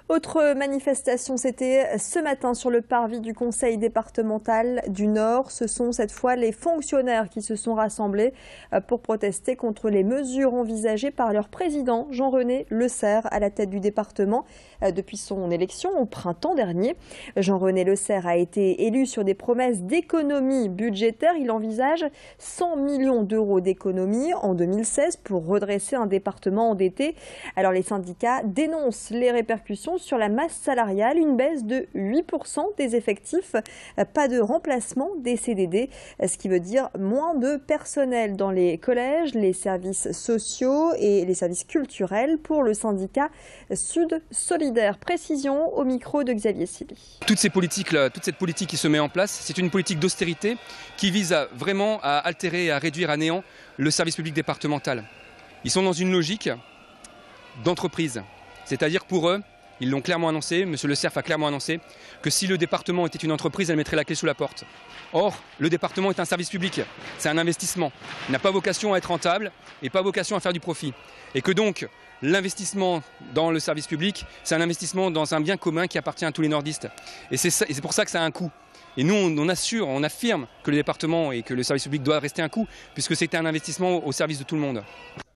Autre manifestation, c'était ce matin sur le parvis du conseil départemental du Nord. Ce sont cette fois les fonctionnaires qui se sont rassemblés pour protester contre les mesures envisagées par leur président Jean-René Lecerf à la tête du département depuis son élection au printemps dernier. Jean-René Lecerf a été élu sur des promesses d'économie budgétaire. Il envisage 100 millions d'euros d'économies en 2016 pour redresser un département endetté. Alors les syndicats dénoncent les répercussions sur la masse salariale, une baisse de 8% des effectifs, pas de remplacement des CDD, ce qui veut dire moins de personnel dans les collèges, les services sociaux et les services culturels pour le syndicat Sud Solidaire. Précision au micro de Xavier Siby. Toute cette politique qui se met en place, c'est une politique d'austérité qui vise vraiment à altérer et à réduire à néant le service public départemental. Ils sont dans une logique d'entreprise, c'est-à-dire pour eux, ils l'ont clairement annoncé, M. Lecerf a clairement annoncé que si le département était une entreprise, elle mettrait la clé sous la porte. Or, le département est un service public, c'est un investissement. Il n'a pas vocation à être rentable et pas vocation à faire du profit. Et que donc, l'investissement dans le service public, c'est un investissement dans un bien commun qui appartient à tous les nordistes. Et c'est pour ça que ça a un coût. Et nous, on affirme que le département et que le service public doit rester un coût, puisque c'était un investissement au service de tout le monde.